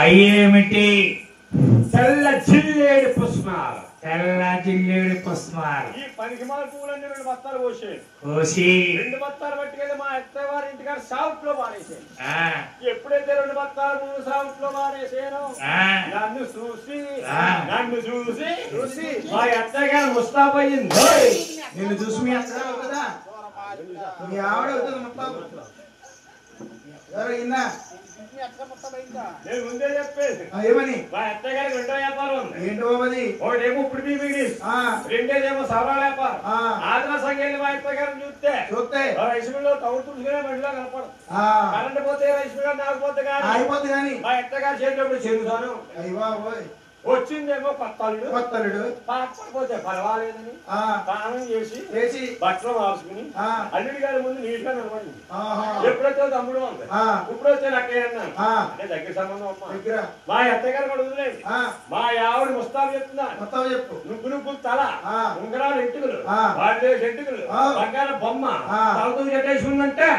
అయ్యేమిటి? తెల్ల జిల్లేడు పుష్పాలు. తెల్ల జిల్లేడు పుష్పాలు. ఈ పనికిమాల పువ్వులన్నీ 2 బత్తాలు కోసి 2 బత్తాలు పట్టుకెళ్ళి మా అత్తయ్య వారి ఇంటికాడ సాగుట్లో మానేసాను. ఎప్పుడైతే 2 బత్తాలు పువ్వు సాగుట్లో మానేసాను, నన్ను చూసి మా అత్తయ్య గారు ముస్తాబ్ అయ్యింది. నిన్ను చూసి మీ అత్త అవుతుందా? మీ ఆవిడ అవుతుంది ముస్తాబు. ఎవరైందా? నేను ముందే చెప్పేసి ఏమని? మా అత్తయ్య గారికి 2వ వ్యాపారం ఉంది. ఏంటి బాబది? ఒకటేమో ఇప్పుడు బిజినెస్, రెండేదేమో సవరాల వ్యాపారం. ఆదిన సంఖ్యలు మా అత్తయ్య గారిని చూస్తే రైస్ మిల్ లో తౌడు తుడుచుకునే మనిషిలో కనపడదు. కరెంట్ పోతే రైస్ మిల్ ఆగిపోతే కానీ మా అత్తయ్య గారి చేతిలో చెరుతాను. వచ్చిందేమో కొత్త అల్లుడు పాకపోతే పర్వాలేదని స్నానం చేసి బట్టలు మార్చుకుని అల్లుడి గారి ముందు నీట్గా నిలబడింది. ఎప్పుడైతే తమ్ముడు ఉంది, ఇప్పుడు వచ్చే లక్కయ్యన్నాను అంటే దగ్గర సంబంధం అమ్మా. మా అత్తయ్య గారు కూడా వదిలేండి. మా ఆవిడ ముస్తాబు చెప్తున్నా. నువ్వు తల, ఉంగరాలు ఎంటుకలు, వాళ్ళే ఎంటుకలు, బంగారు బొమ్మ తలతో కట్టేసుకుందంటే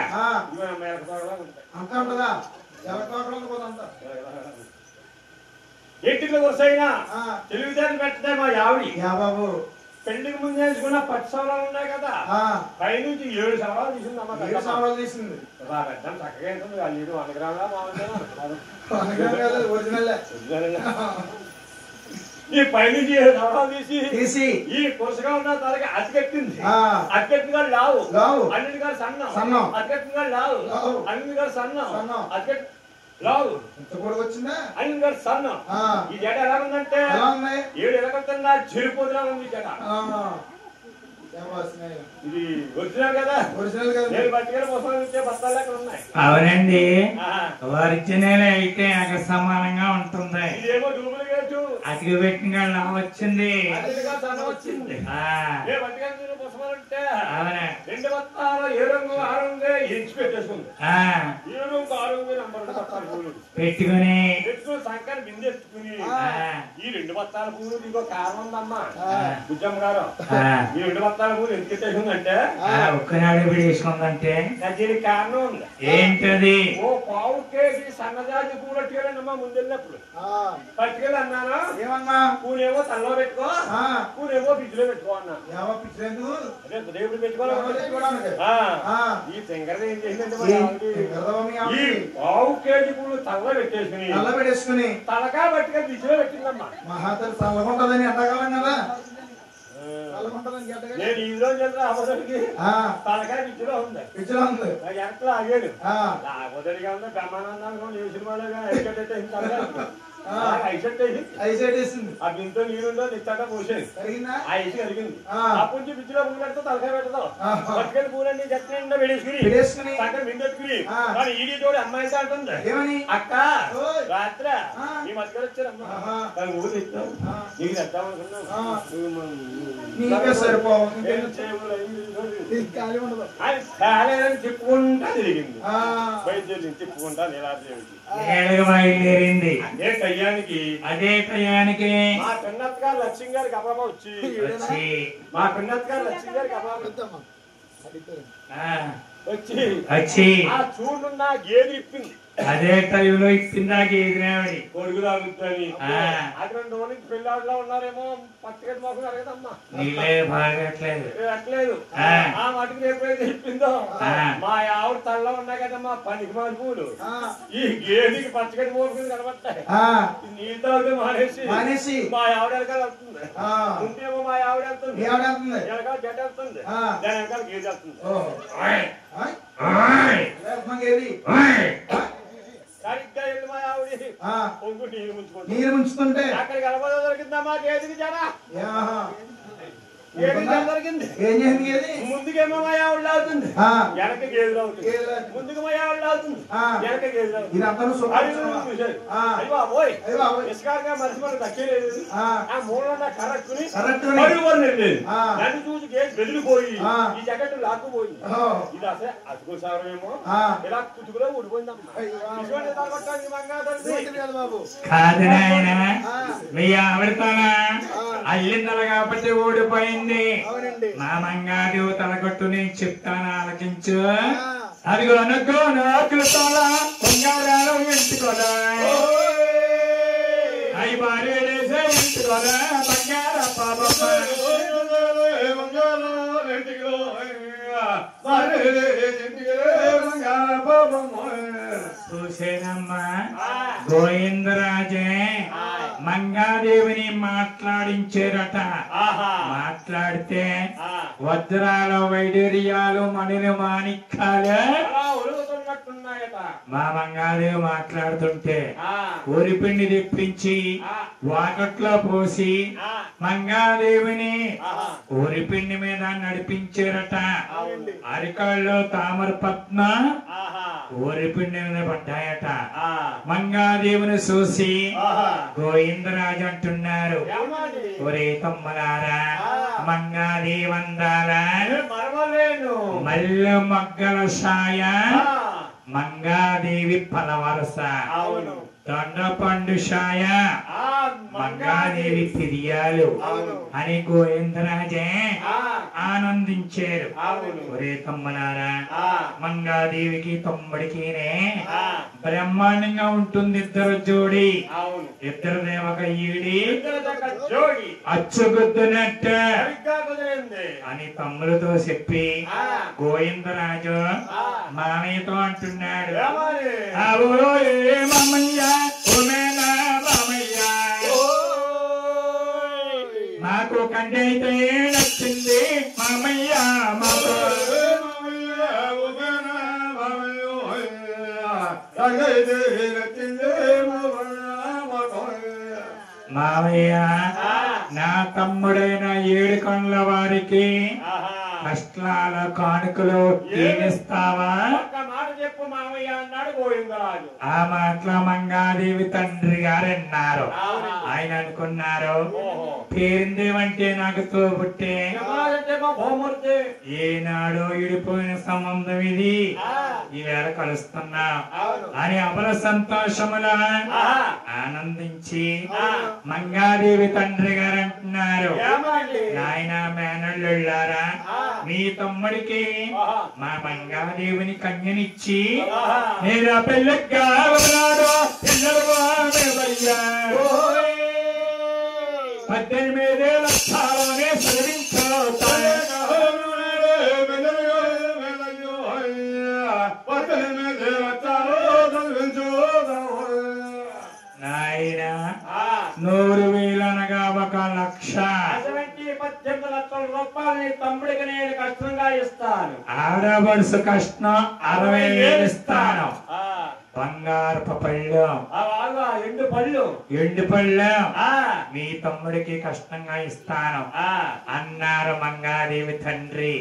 అంతా ఉంటుందా? ఎట్టుకలు వరుసైనా తెలివితేటలు పెట్టదే మా ఆవిడి. పెళ్లికి ముందు వేసుకున్న 10 సవరాలు ఉన్నాయి కదా, పైనుంచి 7 సవరాలు తీసిందమ్మా. 7 సవరాలు తీసింది. పెద్ద చక్కగా ఉంటుంది. వాళ్ళు 100 గ్రాములా ఈ పైనుంచి 7 సవరాలు తీసి ఈ కొరసగా ఉన్న తలకి అతికెట్టింది. అతికెట్టిన గారు లావు, అల్లుడి గారు సన్నం, అతికెట్టిన గారు లావు, అల్లుడి గారు సన్నం, అతికెట్ లావు వచ్చిందా అల్లుడి గారు సన్నం. ఈ జడ ఎలా ఉందంటే 7 ఎలకన్నా చెరిపోతున్నా ఉంది జడ. ఇది ఒరిజినల్ కదా? నేను బట్టిగా కోసం ఇచ్చే బస్తాలు ఎక్కడ ఉన్నాయి? అవునండి, ఒరిజినల్ అయితే అక్కడ సమానంగా ఉంటుంది. ఇదేమో డూప్లికేట్. అతికి పెట్టిన వచ్చింది. అవునా? 2 బత్తాలు 7 6 ఎంచి పెట్టేసుకుంది. 7 6 నంబర్ పెట్టుకుని సంకర బిందెత్తుకుని ఈ 2 బత్తాల పూలు ఇంకో కారణం ఉందమ్మా బుజ్జమ్మ గారు. ఈ 2 బత్తాల పూలు ఎందుకు ఎత్తేసిందంటే ఒక్కనాడు వేసుకుందంటే దీనికి కారణం ఉంది. ఏంటది? ఓ పావు కేజీ సన్నజాతి పూలు పట్టుకెళ్ళండమ్మా ముందెళ్ళినప్పుడు. పట్టుకెళ్ళి అన్నాను, ఏమన్నా? పూనేమో తల్లో పెట్టుకో, పూనేమో ఫ్రిడ్జ్ లో పెట్టుకో అన్నా. దేవుడు పెట్టుకోవాలి. ఈ శంకరది ఏం చేసిందంటే ఈ పావు కేజీ పూలు తల్లో పెట్టేసుకుని తలకా పట్టుకెళ్ళి ఫ్రిడ్జ్ లో పెట్టిందమ్మా. మహాతల్లి చల్లకుంటదని ఎండాకాలం కదా. నేను ఈ రోజు అమ్మకి తలకాయ పిచ్చిలో ఉంది. ఎట్లా ఆగాడు మొదటిగా ఉంది బ్రహ్మానందాలు ఏ సినిమాలో ఐసెట్టేసింది. ఆ గింతో నీరుందో నిచ్చాక పోసేది. ఆ ఐసి కలిగింది. అప్పటి నుంచి పిచ్చిలో పూలతో తలకాయ పెట్టదు. పట్టుకెళ్ళి పూలన్నీ చెత్త పెట్టేసుకుని అక్కడ మిందెత్తుకుని కానీ ఈడీ తోడు అమ్మాయి అంటుంది, అక్క రాత్రి ఈ మధ్యలో వచ్చారమ్మా ఊరు తెచ్చావు నీకు తెద్దామనుకున్నాను చెప్పుకుంటా తిరిగింది. వైద్యులు చెప్పుకుంటా బయలుదేరింది. అదే టయానికి మా పిన్నత్ గారు లక్ష్మి గారికి అబ్బాబా వచ్చి మా పిన్నత్ గారు లక్ష్మి గారికి అబ్బాబా వచ్చి ఆ చూడున్న గేది ఇప్పింది. అదే టైంలో ఇచ్చిందా గేదినావిడి కొడుకు తాగుతుంది. అది 2 రోజులకి పెళ్ళాడులో ఉన్నారేమో పచ్చగడ్డి మాకున్నారు కదమ్మా. నీళ్ళే బాగట్లేదు. ఆ మటుకు ఎప్పుడైతే ఇప్పిందో మా ఆవిడ తలలో ఉన్నాయి కదమ్మా పనికి మారి పూలు ఈ గేదికి పచ్చగడ్డి మోపుకుని కనబడతాయి. నీళ్ళు తాగితే మానేసి మా ఆవిడ వెనకాల వెళ్తుంది. ఉంటేమో మా ఆవిడ వెళ్తుంది, వెనకాల జట్టు వెళ్తుంది, దాని వెనకాల గేది వెళ్తుంది. సరిగ్గా వెళ్ళి మా ఆవిడ పొంగు నీరు ముంచుతుంటే అక్కడికి వెళ్ళబోదో దొరికిందమ్మా గేదికి జడ. ముందుకేమో మా ఆవిడ లాగుతుంది, వెనక గేదె లాగుతుంది. ముందుకు మా ఆవిడ లాగుతుంది, వెనక గేదె లాగుతుంది. ఇసుకారుగా మనిషి మనకు దక్కలేదు. ఆ మూలంగా కరెక్టుని నన్ను చూసి గేదె బెదిరిపోయి ఈ జగట్టు లాక్కుపోయింది. ఇది అసలు అతుకు సారమేమో ఇలా కుతుకులో ఊడిపోయిందమ్మా. కాదు నాయన, మీ ఆవిడతోనా అల్లిందల కాబట్టి ఊడిపోయింది. మా మంగాదేవి తలగొట్టు నేను చెప్తాను, ఆలకించు. అదిగో అనుకో నాకుల బంగారాలు ఎంచుకోదా చూసేనమ్మా గోవిందరాజే మంగాదేవిని మాట్లాడించారట. మాట్లాడితే వజ్రాలు వైడూర్యాలు మణులు మాణిక్యాలు మా మంగాదేవి మాట్లాడుతుంటే ఊరిపిండి తెప్పించి వాకట్లో పోసి మంగాదేవిని ఊరిపిండి మీద నడిపించారట. అరికాళ్ళలో తామర పద్మ ఊరిపిండి మీద పడ్డాయట. మంగాదేవిని చూసి గోవిందరాజు అంటున్నారు, ఒరే తమ్మలారా మంగాదేవి అందాలా మల్లె మగ్గల సాయ మంగాదేవి పలవరస దొండపండు షాయ మంగాదేవి తిరియాలు అని గోవిందరాజే ఆనందించారు. ఒరే తమ్ములారా మంగాదేవికి తమ్ముడికినే బ్రహ్మాండంగా ఉంటుంది ఇద్దరు జోడి. ఇద్దరు దేవక ఈడి అచ్చుగుద్దునట్టు అని తమ్ములతో చెప్పి గోవిందరాజు మామయ్యతో అంటున్నాడు, మాకు కంటే అయితే నచ్చింది మామయ్య మాకు మామయ్య నా తమ్ముడైన 7 కళ్ళ వారికి కష్టాల కానుకలు ఏమిస్తావా? చెప్పు మామయ్య అన్నాడు గోవిందరాజు. ఆ మాటలో మంగాదేవి తండ్రి గారు అన్నారు. ఆయన అనుకున్నారు, పేరిందేమంటే నాకు తోబుట్టే, ఏనాడో ఇడిపోయిన సంబంధం ఇది, ఈవేళ కలుస్తున్నా అని అమల సంతోషముల ఆనందించి మంగాదేవి తండ్రి గారు అంటున్నారు, నాయన మేనళ్ళుళ్ళారా మీ తమ్ముడికి మా మంగాదేవిని కన్యనిచ్చి నేను పెళ్ళగా పిల్లలు 18 లక్షలనే చదివించారు. నాయన 100,000 అనగా 1,00,000. 18 లక్షల రూపాయలు తమ్ముడికి నేను కష్టంగా ఇస్తాను. ఆడబడుసు కష్టం 60,000 ఇస్తాను. బంగారపు పళ్ళు ఎండు పళ్ళు మీ తమ్ముడికి కష్టంగా ఇస్తాను అన్నారు మంగాదేవి తండ్రి.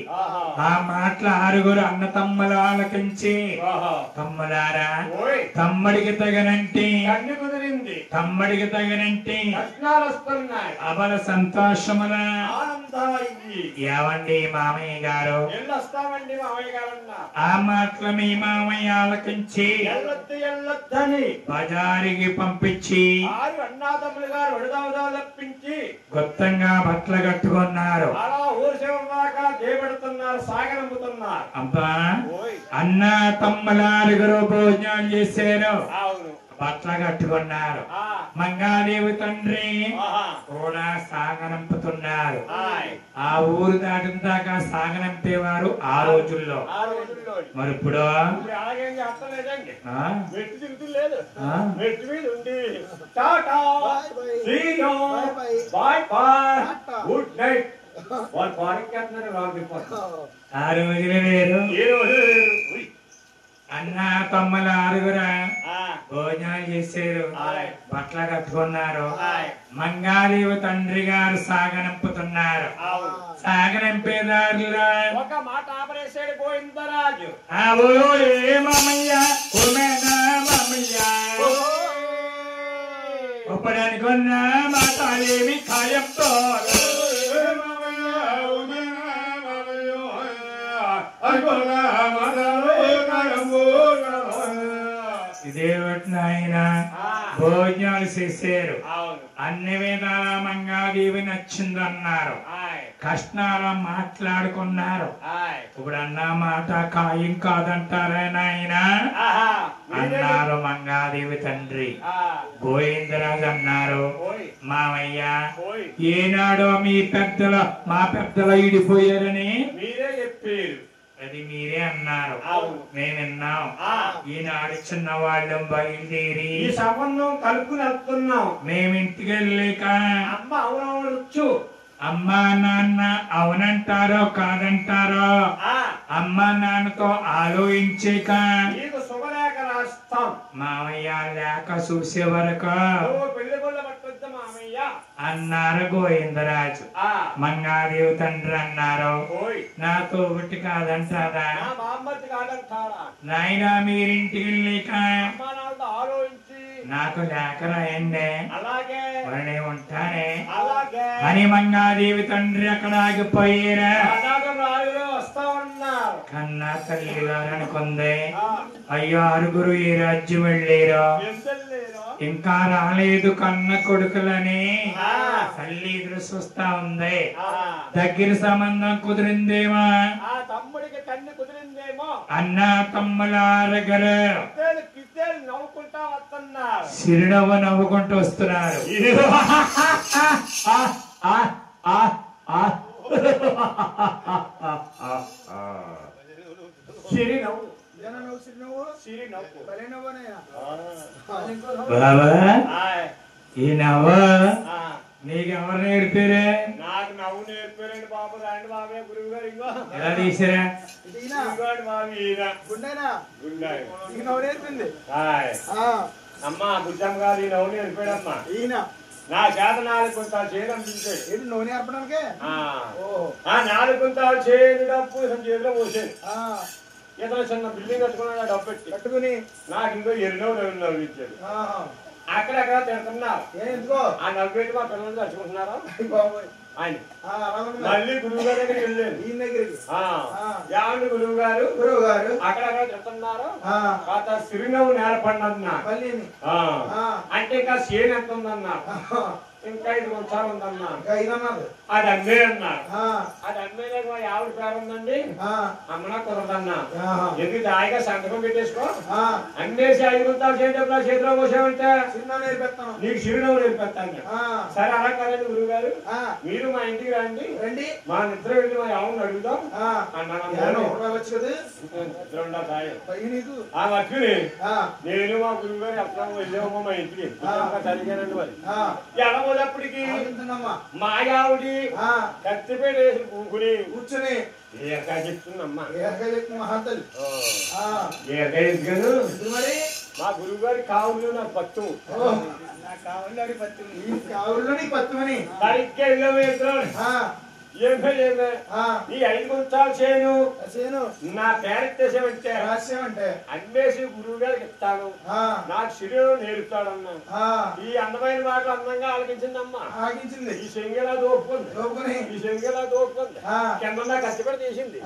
ఆ మాటలు 6 అన్న తమ్ములు ఆలకించి, తమ్ములారా తమ్ముడికి తగినంటి తమ్ముడికి తగినంటి అబల సంతోషముల ఏవండి మామయ్య గారు ఆ మాటలు మీ మామయ్య ఆలకించి బజారికి పంపించి గుప్తంగా బట్టలు కట్టుకున్నారు. అబ్బా అన్న తమ్ముల 6 భోజనాలు చేశారు, బట్టలు కట్టుకున్నారు. మంగాదేవి తండ్రి కూడా సాగనంపుతున్నారు. ఆ ఊరు దాటిన దాకా సాగనంపేవారు ఆ రోజుల్లో. మరి ఇప్పుడు ఆ రోజులు వేరు. అన్న తమ్ముల 6 భోజనాలు చేశారు, బట్టలు కట్టుకున్నారు. మంగాదేవి తండ్రి గారు సాగనంపుతున్నారు. సాగనంపేదారులా ఒక మాట ఆపరేసాడు గోవిందరాజు. ఇప్పుడు అనుకున్న మాటలేమి ఖాయంతో ఇదేమిటి నాయన భోజనాలు చేశారు. అన్ని విధాల మంగాదేవి నచ్చిందన్నారు. కష్టాలు మాట్లాడుకున్నారు. ఇప్పుడు అన్న మాట ఖాయం కాదంటారా నాయన అన్నారు మంగాదేవి తండ్రి. గోవిందరాజు అన్నారు, మామయ్య ఏనాడో మీ పెద్దలు మా పెద్దలు ఇడిపోయారని మీరే చెప్పారు. అది మీరే అన్నారు, మేము విన్నాం. ఈనాడు చిన్న వాళ్ళం బయలుదేరి ఈ సంబంధం కలుపుకుని వెళ్తున్నాం. మేము ఇంటికి వెళ్ళాక అమ్మ అవునవచ్చు, అమ్మా నాన్న అవునంటారో కాదంటారో అమ్మా నాన్నతో ఆలోచించాక నీకు శుభలేఖ రాస్తాం. మామయ్య లేక చూసే వరకు పెళ్లి కొల్ల పట్టొద్దు మామయ్య అన్నారు గోవిందరాజు. మంగాదేవి తండ్రి అన్నారు, నాతో ఒకటి కాదంటారా నాయన మీరింటికి వెళ్ళాక ఆలోచించి నాకు లేక రాయండి అలాగే ఉంటానే అని మంగాదేవి తండ్రి అక్కడ ఆగిపోయారా. వస్తా ఉన్నారు. కన్నా తల్లి గారు అనుకుంది, అయ్యో ఆరుగురు ఏ రాజ్యం వెళ్ళారో ఇంకా రాలేదు కన్న కొడుకులని తల్లి ఎదురు చూస్తా ఉంది. దగ్గర సంబంధం కుదిరిందేమో, తమ్ముడికి కన్ను కుదిరిందేమో అన్న తమ్ములారగరు నవ్వుకుంటా వస్తున్నారు. చిరునవ్వు నవ్వుకుంటూ వస్తున్నారు. బాబా ఈ నవ్వు నీకెవరు నేర్పారే? నాకు నవ్వు నేర్పారండి బాబు. రండి బాబే గురువు గారు. ఇంకో ఎలా తీసారా? నేర్పింది అమ్మా బుద్ధమ్మ గారు. ఈ నవ్వు నేర్పాడమ్మా. ఈయన నా చేత 4 కుంటాలు చేయడం అనిపించాడు. నవ్వు నేర్పడానికి 4 కుంటాలు చేయని డబ్బు చేతిలో పోసేది. ఏదో చిన్న బిల్డింగ్ కట్టుకున్నాడు. డబ్బు కట్టుకుని నాకు ఇంకో ఎరునవ్వు నవ్వించాడు. అక్కడక్కడ తిడుతున్నారు. ఎందుకో ఆ నవ్వేటి మా పిల్లలు తలుచుకుంటున్నారా ఆయన. మళ్ళీ గురువు గారి దగ్గరికి వెళ్ళాను. ఈయన దగ్గరికి ఏమండి గురువు గారు అక్కడక్కడ తిడుతున్నారు. సిరినవ్వు నేర్పడినన్నా అంటే ఇంకా సేన్ ఎంత ఉందన్నారు. ఇంకా 5 గుంచాలు ఉందన్నా. అది అమ్మే అన్నారు. అది అమ్మేలాగా మా ఆవిడ పేరు ఉందండి. అమ్మనా కుదరదన్నా. ఎందుకు హాయిగా సంతకం పెట్టేసుకో. అమ్మేసి 5 గుంచాలు చేయడం చేతిలో పోసామంటే నీకు చిరునవ్వు నేర్పెత్తాను. సరే అలా కాదండి గురువు గారు, మీరు మా ఇంటికి రండి. మా నిద్ర వెళ్ళి మా ఆవును అడుగుదాం అన్నాను. మర్చిని నేను మా గురువు గారు ఎట్లా వెళ్ళామో మా ఇంటికి చదివానండి. మరి ఎలా పోదప్పటికి మా ఆవిడి కత్తిపేట వేసి కూర్చుని చెప్తుందమ్మా. మా గురువు గారి కావులు నా పత్తు సరిగ్గా ఈ 5 గుంచాలు చేయను నా పేరెత్తేసేమంటే అన్వేషి గురువు గారికి ఇస్తాను. నాకు శరీరం నేర్పుతాడన్నా. ఈ అందమైన మాటలు అందంగా ఆలకించిందమ్మా. ఆలకించింది. ఈ శంగలా దోపుకుంది. ఈ శంగలా దోపుకుంది. కింద కష్టపడి తీసింది.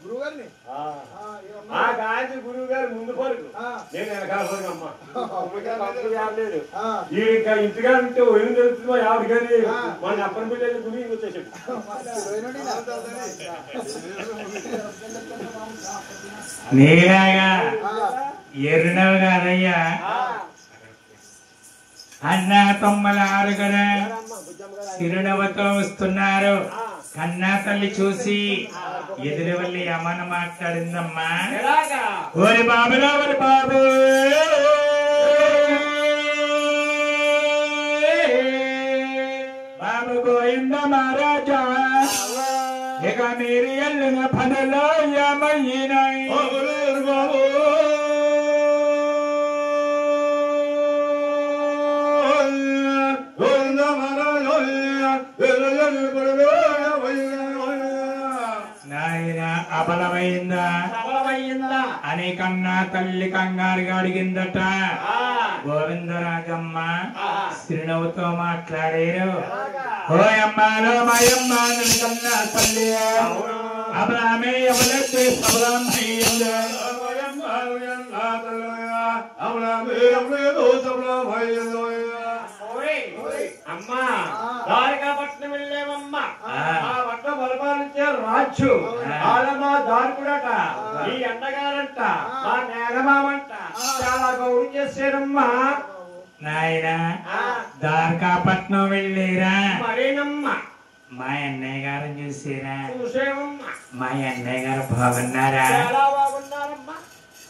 గురువు గారిని ఆ గాంధీ గురువు గారు ముందు పరుగు, నేను వెనకాల పరుగు. అమ్మా లేదు. ఇంకా ఇంటిగా ఉంటే ఒళ్ళు తెలుస్తుందో ఆవిడ కానీ మన అప్పని పిల్లలు గురి వచ్చేసాడు. నీలాగా ఎరునవు కాదయ్యా. అన్న తమ్ముల ఆరుగురు చిరునవ్వుతో వస్తున్నారు. కన్నా తల్లి చూసి ఎదురు వెళ్ళి అమ్మను మాట్లాడిందమ్మా. ఓరి బాబులో ఓరి బాబు, బాబు గోవింద మహారాజా, ఇక మీరు వెళ్ళిన పనులో ఏమయ్యినాయి? బాబు నాయన అబలమైందా అని కన్నా తల్లి కంగారుగా అడిగిందట. గోవిందరాజమ్మ చిరునవ్వుతో మాట్లాడారు. ఓ అమ్మాలో మాయమ్మ కన్నా తల్లి అబలమే ఎవరైతే అమ్మా ద్వారకాపట్నం వెళ్ళేవమ్మా ఆ పట్నం పరిపాలించే రాజు ఆలమా దారుకుడట ఈ ఎండగారంట మా నేగమామంట చాలా గౌరవం చేశారమ్మా నాయన ద్వారకాపట్నం వెళ్ళేరా మరేనమ్మా మా అన్నయ్య గారు చూసారా చూసేవమ్మా మా అన్నయ్య గారు బాగున్నారా చాలా బాగున్నారు